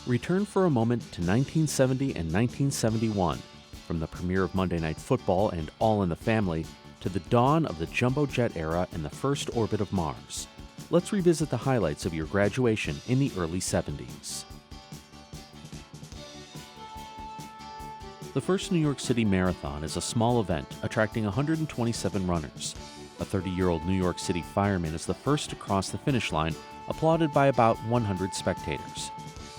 Return for a moment to 1970 and 1971, from the premiere of Monday Night Football and All in the Family to the dawn of the jumbo jet era and the first orbit of Mars. Let's revisit the highlights of your graduation in the early 70s. The first New York City Marathon is a small event attracting 127 runners. A 30-year-old New York City fireman is the first to cross the finish line, applauded by about 100 spectators.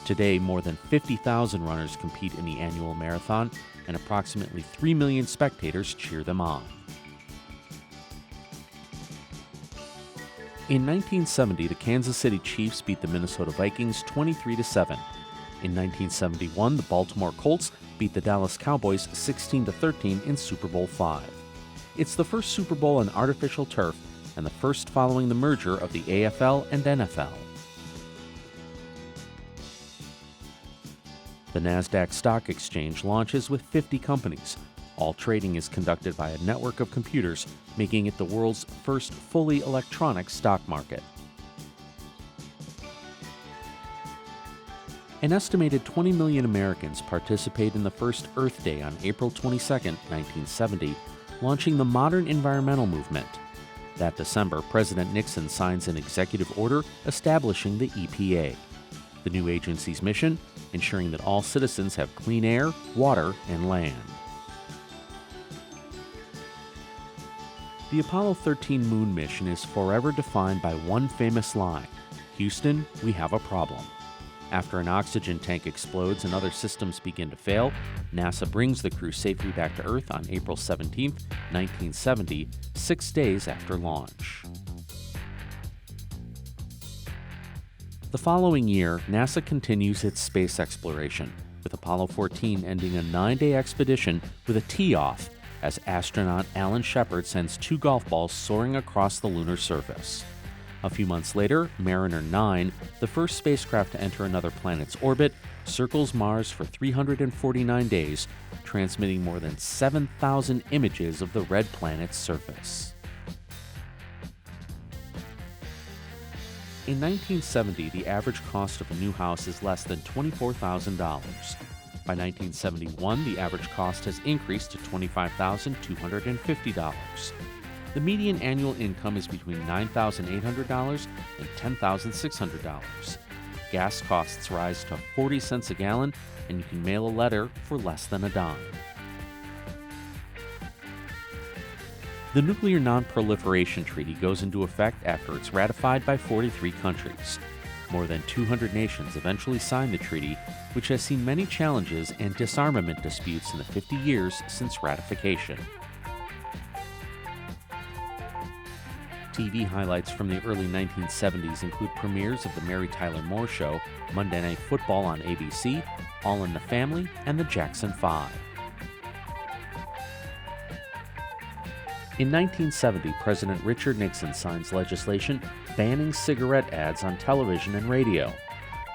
Today, more than 50,000 runners compete in the annual marathon, and approximately 3 million spectators cheer them on. In 1970, the Kansas City Chiefs beat the Minnesota Vikings 23-7. In 1971, the Baltimore Colts beat the Dallas Cowboys 16-13 in Super Bowl V. It's the first Super Bowl on artificial turf and the first following the merger of the AFL and NFL. The NASDAQ Stock Exchange launches with 50 companies. All trading is conducted by a network of computers, making it the world's first fully electronic stock market. An estimated 20 million Americans participate in the first Earth Day on April 22, 1970, launching the modern environmental movement. That December, President Nixon signs an executive order establishing the EPA. The new agency's mission: ensuring that all citizens have clean air, water, and land. The Apollo 13 moon mission is forever defined by one famous line: "Houston, we have a problem." After an oxygen tank explodes and other systems begin to fail, NASA brings the crew safely back to Earth on April 17, 1970, 6 days after launch. The following year, NASA continues its space exploration, with Apollo 14 ending a 9-day expedition with a tee-off as astronaut Alan Shepard sends 2 golf balls soaring across the lunar surface. A few months later, Mariner 9, the first spacecraft to enter another planet's orbit, circles Mars for 349 days, transmitting more than 7,000 images of the red planet's surface. In 1970, the average cost of a new house is less than $24,000. By 1971, the average cost has increased to $25,250. The median annual income is between $9,800 and $10,600. Gas costs rise to 40 cents a gallon, and you can mail a letter for less than a dime. The Nuclear Non-Proliferation Treaty goes into effect after it's ratified by 43 countries. More than 200 nations eventually signed the treaty, which has seen many challenges and disarmament disputes in the 50 years since ratification. TV highlights from the early 1970s include premieres of The Mary Tyler Moore Show, Monday Night Football on ABC, All in the Family, and The Jackson 5. In 1970, President Richard Nixon signs legislation banning cigarette ads on television and radio.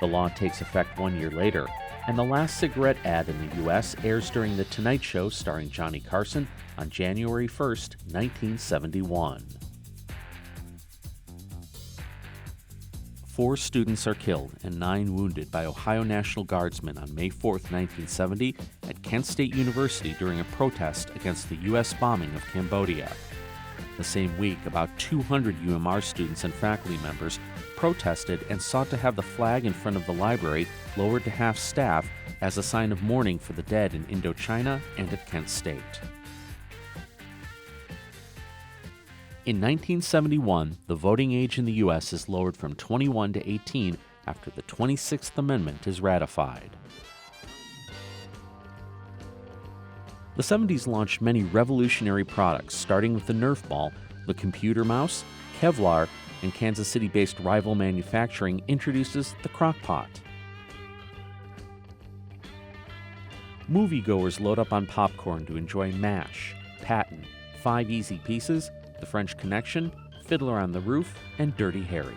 The law takes effect 1 year later, and the last cigarette ad in the U.S. airs during The Tonight Show starring Johnny Carson on January 1, 1971. 4 students are killed and 9 wounded by Ohio National Guardsmen on May 4, 1970, at Kent State University during a protest against the U.S. bombing of Cambodia. The same week, about 200 UMR students and faculty members protested and sought to have the flag in front of the library lowered to half-staff as a sign of mourning for the dead in Indochina and at Kent State. In 1971, the voting age in the U.S. is lowered from 21 to 18 after the 26th Amendment is ratified. The 70s launched many revolutionary products, starting with the Nerf ball, the computer mouse, Kevlar, and Kansas City-based Rival Manufacturing introduces the Crock-Pot. Moviegoers load up on popcorn to enjoy MASH, Patton, 5 Easy Pieces, The French Connection, Fiddler on the Roof, and Dirty Harry.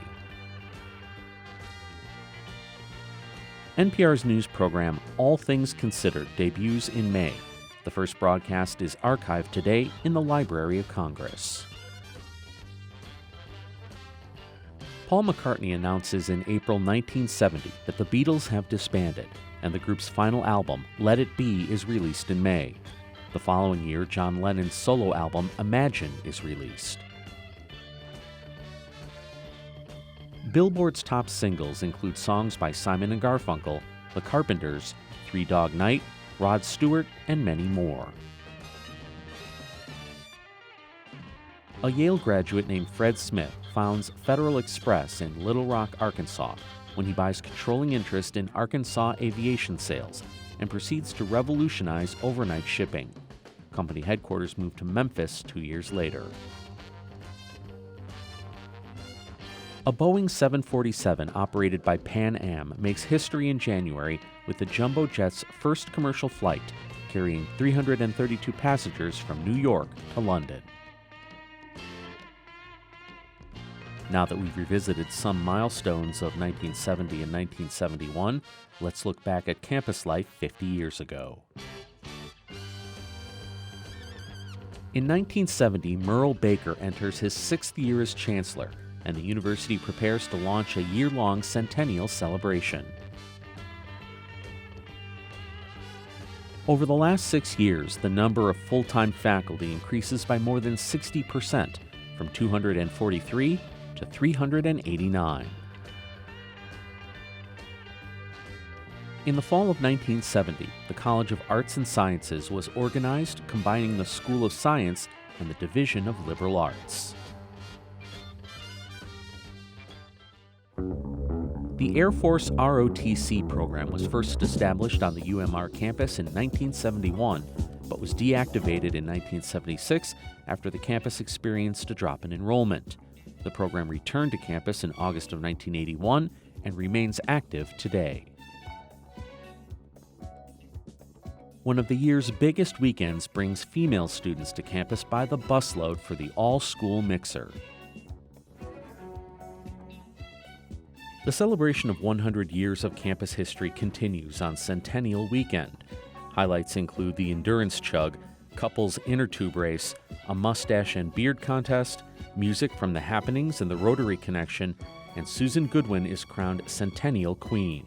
NPR's news program, All Things Considered, debuts in May. The first broadcast is archived today in the Library of Congress. Paul McCartney announces in April 1970 that the Beatles have disbanded, and the group's final album, Let It Be, is released in May. The following year, John Lennon's solo album, Imagine, is released. Billboard's top singles include songs by Simon & Garfunkel, The Carpenters, Three Dog Night, Rod Stewart, and many more. A Yale graduate named Fred Smith founds Federal Express in Little Rock, Arkansas, when he buys controlling interest in Arkansas aviation sales and proceeds to revolutionize overnight shipping. Company headquarters moved to Memphis 2 years later. A Boeing 747 operated by Pan Am makes history in January with the jumbo jet's first commercial flight, carrying 332 passengers from New York to London. Now that we've revisited some milestones of 1970 and 1971, let's look back at campus life 50 years ago. In 1970, Merle Baker enters his 6th year as chancellor, and the university prepares to launch a year-long centennial celebration. Over the last 6 years, the number of full-time faculty increases by more than 60%, from 243 to 389. In the fall of 1970, the College of Arts and Sciences was organized, combining the School of Science and the Division of Liberal Arts. The Air Force ROTC program was first established on the UMR campus in 1971, but was deactivated in 1976 after the campus experienced a drop in enrollment. The program returned to campus in August of 1981 and remains active today. One of the year's biggest weekends brings female students to campus by the busload for the all-school mixer. The celebration of 100 years of campus history continues on Centennial Weekend. Highlights include the Endurance Chug, couples inner tube race, a mustache and beard contest, music from the Happenings and the Rotary Connection, and Susan Goodwin is crowned Centennial Queen.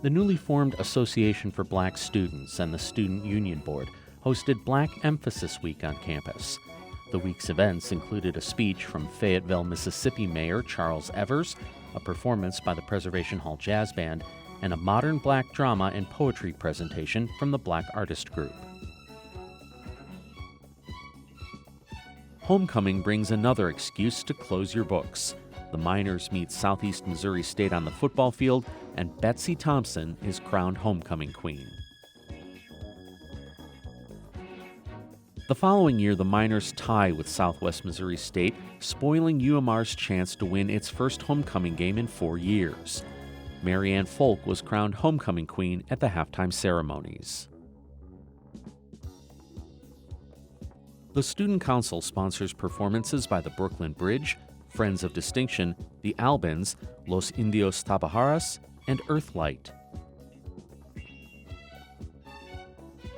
The newly formed Association for Black Students and the Student Union Board hosted Black Emphasis Week on campus. The week's events included a speech from Fayetteville, Mississippi Mayor Charles Evers, a performance by the Preservation Hall Jazz Band, and a modern black drama and poetry presentation from the Black Artist Group. Homecoming brings another excuse to close your books. The Miners meet Southeast Missouri State on the football field, and Betsy Thompson is crowned homecoming queen. The following year, the Miners tie with Southwest Missouri State, spoiling UMR's chance to win its first homecoming game in 4 years. Marianne Folk was crowned homecoming queen at the halftime ceremonies. The Student Council sponsors performances by the Brooklyn Bridge, Friends of Distinction, the Albans, Los Indios Tabajaras, and Earthlight.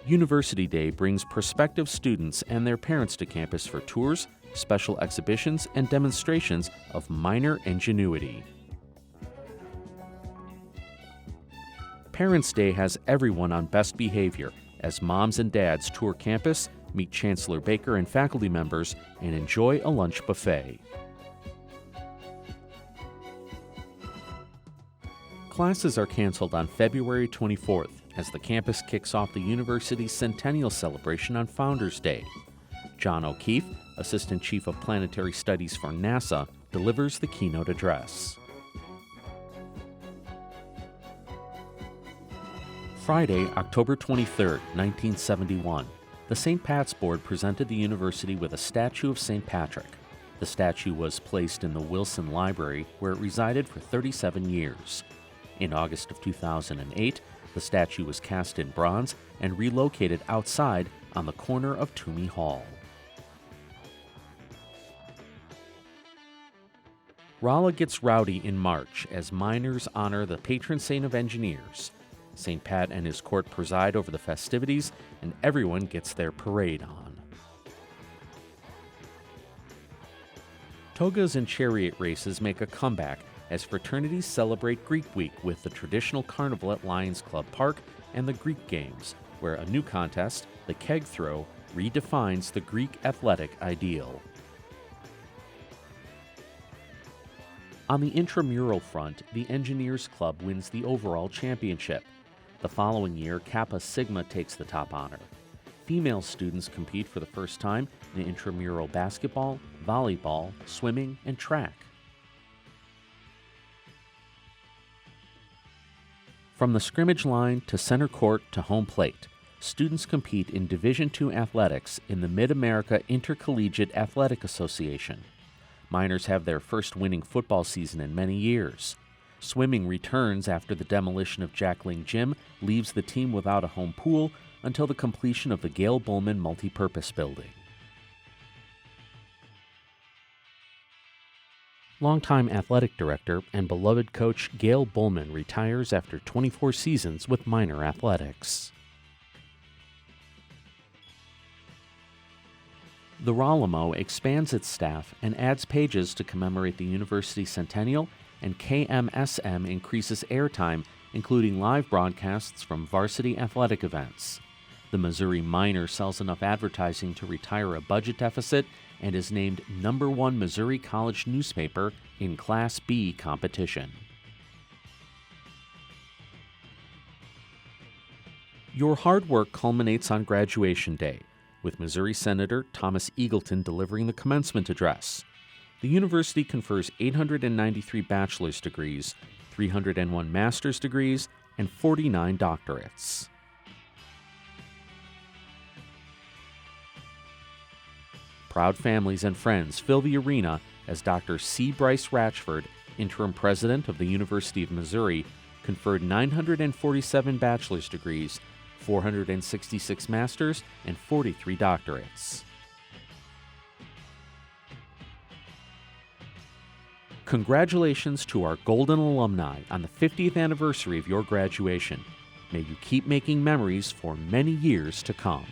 University Day brings prospective students and their parents to campus for tours, special exhibitions, and demonstrations of miner ingenuity. Parents' Day has everyone on best behavior as moms and dads tour campus, meet Chancellor Baker and faculty members, and enjoy a lunch buffet. Classes are canceled on February 24th as the campus kicks off the university's centennial celebration on Founders Day. John O'Keefe, Assistant Chief of Planetary Studies for NASA, delivers the keynote address. Friday, October 23, 1971, the St. Pat's Board presented the university with a statue of St. Patrick. The statue was placed in the Wilson Library, where it resided for 37 years. In August of 2008, the statue was cast in bronze and relocated outside on the corner of Toomey Hall. Rolla gets rowdy in March as miners honor the patron saint of engineers. St. Pat and his court preside over the festivities, and everyone gets their parade on. Togas and chariot races make a comeback as fraternities celebrate Greek Week with the traditional carnival at Lions Club Park and the Greek Games, where a new contest, the keg throw, redefines the Greek athletic ideal. On the intramural front, the Engineers Club wins the overall championship. The following year, Kappa Sigma takes the top honor. Female students compete for the first time in intramural basketball, volleyball, swimming, and track. From the scrimmage line to center court to home plate, students compete in Division II athletics in the Mid-America Intercollegiate Athletic Association. Miners have their first winning football season in many years. Swimming returns after the demolition of Jackling Gym leaves the team without a home pool until the completion of the Gail Bullman multipurpose building. Longtime athletic director and beloved coach Gail Bullman retires after 24 seasons with Miner Athletics. The Ralamo expands its staff and adds pages to commemorate the university centennial, and KMSM increases airtime, including live broadcasts from varsity athletic events. The Missouri Miner sells enough advertising to retire a budget deficit and is named #1 Missouri college newspaper in Class B competition. Your hard work culminates on graduation day, with Missouri Senator Thomas Eagleton delivering the commencement address. The university confers 893 bachelor's degrees, 301 master's degrees, and 49 doctorates. Proud families and friends fill the arena as Dr. C. Bryce Ratchford, interim president of the University of Missouri, conferred 947 bachelor's degrees, 466 master's, and 43 doctorates. Congratulations to our Golden alumni on the 50th anniversary of your graduation. May you keep making memories for many years to come.